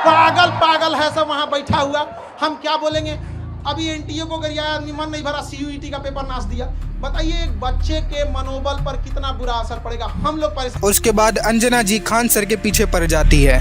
पागल पागल है सब वहां बैठा हुआ, हम क्या बोलेंगे। अभी एनटीए को गरियाया आदमी, मन नहीं भरा, सीयूईटी का पेपर नाश दिया। बताइए एक बच्चे के मनोबल पर कितना बुरा असर पड़ेगा। हम लोग परेशान। उसके बाद अंजना जी खान सर के पीछे पड़ जाती है।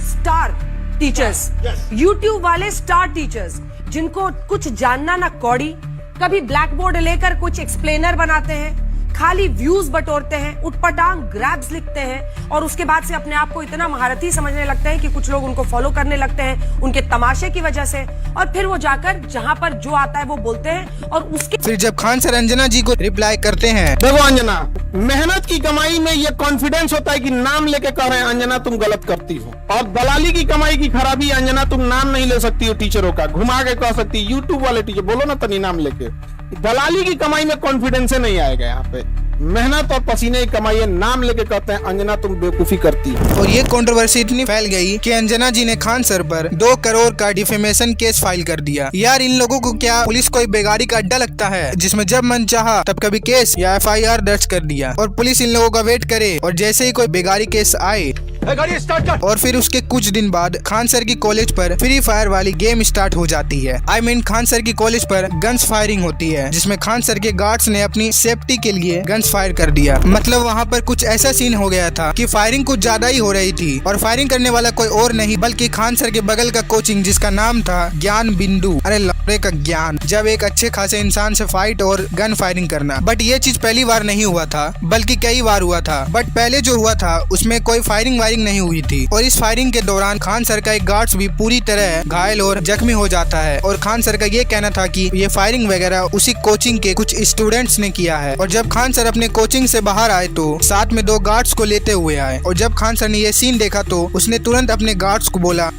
स्टार टीचर्स, यूट्यूब वाले स्टार टीचर्स जिनको कुछ जानना ना कौड़ी, कभी ब्लैक बोर्ड लेकर कुछ एक्सप्लेनर बनाते हैं, खाली व्यूज बटोरते हैं, उटपटांग ग्रैब्स लिखते हैं और उसके बाद से अपने आप को इतना महारथी समझने लगते हैं कि कुछ लोग उनको फॉलो करने लगते हैं उनके तमाशे की वजह से, और फिर वो जाकर जहां पर जो आता है वो बोलते हैं। और उसके फिर जब खान सर अंजना जी को रिप्लाई करते हैं, देखो अंजना, मेहनत की कमाई में ये कॉन्फिडेंस होता है कि नाम लेके कह रहे हैं अंजना तुम गलत करती हो, और दलाली की कमाई की खराबी अंजना तुम नाम नहीं ले सकती हो टीचरों का, घुमा के कह सकती। यूट्यूब वाले टीचर बोलो ना तनी नाम लेके, दलाली की कमाई में कॉन्फिडेंस नहीं आएगा। यहाँ पे मेहनत और पसीने की कमाई है, नाम लेके कहते हैं अंजना तुम बेवकूफी करती हो। और ये कंट्रोवर्सी इतनी फैल गई कि अंजना जी ने खान सर पर 2 करोड़ का डिफेमेशन केस फाइल कर दिया। यार इन लोगों को क्या पुलिस कोई बेगारी का अड्डा लगता है जिसमें जब मन चाहा तब कभी केस या FIR दर्ज कर दिया और पुलिस इन लोगों का वेट करे, और जैसे ही कोई बेगारी केस आए और फिर उसके कुछ दिन बाद खान सर की कॉलेज पर फ्री फायर वाली गेम स्टार्ट हो जाती है। खान सर की कॉलेज पर गन्स फायरिंग होती है जिसमें खान सर के गार्ड्स ने अपनी सेफ्टी के लिए गन्स फायर कर दिया। मतलब वहाँ पर कुछ ऐसा सीन हो गया था कि फायरिंग कुछ ज्यादा ही हो रही थी, और फायरिंग करने वाला कोई और नहीं बल्कि खान सर के बगल का कोचिंग जिसका नाम था ज्ञान बिंदु। अरे लड़े का ज्ञान, जब एक अच्छे खासे इंसान से फाइट और गन फायरिंग करना। बट ये चीज पहली बार नहीं हुआ था बल्कि कई बार हुआ था। बट पहले जो हुआ था उसमें कोई फायरिंग नहीं हुई थी, और इस फायरिंग के दौरान खान सर का एक गार्ड्स भी पूरी तरह घायल और जख्मी हो जाता है। और खान सर का ये कहना था कि ये फायरिंग वगैरह उसी कोचिंग के कुछ स्टूडेंट्स ने किया है। और जब खान सर अपने कोचिंग से बाहर आए तो साथ में 2 गार्ड्स को लेते हुए आए, और जब खान सर ने ये सीन देखा तो उसने तुरंत अपने गार्ड्स को बोला,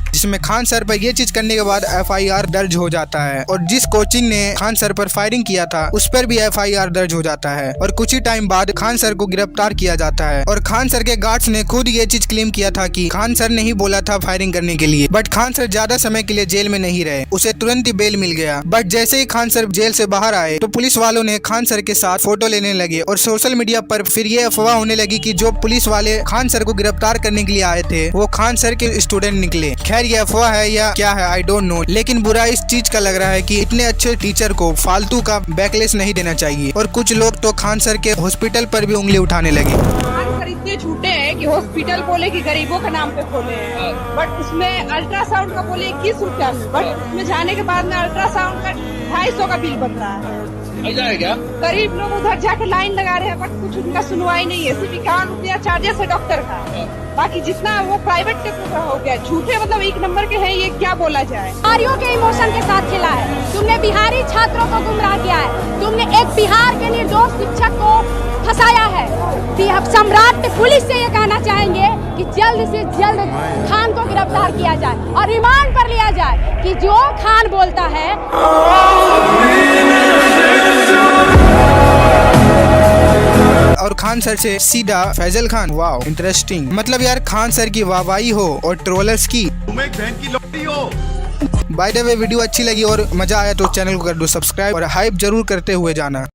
जिसमें खान सर पर ये चीज करने के बाद FIR दर्ज हो जाता है। और जिस कोचिंग ने खान सर पर फायरिंग किया था उस पर भी FIR दर्ज हो जाता है, और कुछ ही टाइम बाद खान सर को गिरफ्तार किया जाता है। और खान सर के गार्ड्स ने खुद ये चीज क्लेम किया था कि खान सर ने ही बोला था फायरिंग करने के लिए। बट खान सर ज्यादा समय के लिए जेल में नहीं रहे, उसे तुरंत ही बेल मिल गया। बट जैसे ही खान सर जेल से बाहर आए तो पुलिस वालों ने खान सर के साथ फोटो लेने लगे, और सोशल मीडिया पर फिर ये अफवाह होने लगी कि जो पुलिस वाले खान सर को गिरफ्तार करने के लिए आए थे वो खान सर के स्टूडेंट निकले। खैर ये अफवाह है या क्या है आई डोंट नो, लेकिन बुरा इस चीज का लग रहा है कि इतने अच्छे टीचर को फालतू का बैकलेस नहीं देना चाहिए। और कुछ लोग तो खान सर के हॉस्पिटल पर भी उंगली उठाने लगे। खान सर इतने झूठे हैं कि हॉस्पिटल बोले कि गरीबों के नाम पे खोले हैं, बट उसमें अल्ट्रासाउंड का बोले 21 रुपया में, बट उसमें जाने के बाद में अल्ट्रासाउंड का 250 का बिल बन रहा है। क्या गरीब लोग उधर जाके लाइन लगा रहे हैं, बट कुछ उनका सुनवाई नहीं है। सिर्फ 51 रुपया चार्जेस है डॉक्टर का, बाकी जितना वो प्राइवेट के हो गया। झूठे मतलब 1 नंबर के हैं, ये क्या बोला जाए। बिहारियों के इमोशन के साथ खेला है तुमने, बिहारी छात्रों को गुमराह किया है तुमने, एक बिहार के निर्दोष शिक्षक को फंसाया है। सम्राट पुलिस से ये कहना चाहेंगे कि जल्द से जल्द खान को गिरफ्तार किया जाए और रिमांड पर लिया जाए कि जो खान बोलता है। और खान सर से सीधा फैजल खान, वाओ इंटरेस्टिंग। मतलब यार खान सर की वाहवाही हो और ट्रोलर्स की तुम एक बहन की लौटी हो। बाय द वे वीडियो अच्छी लगी और मजा आया तो चैनल को कर दो सब्सक्राइब और हाइप जरूर करते हुए जाना।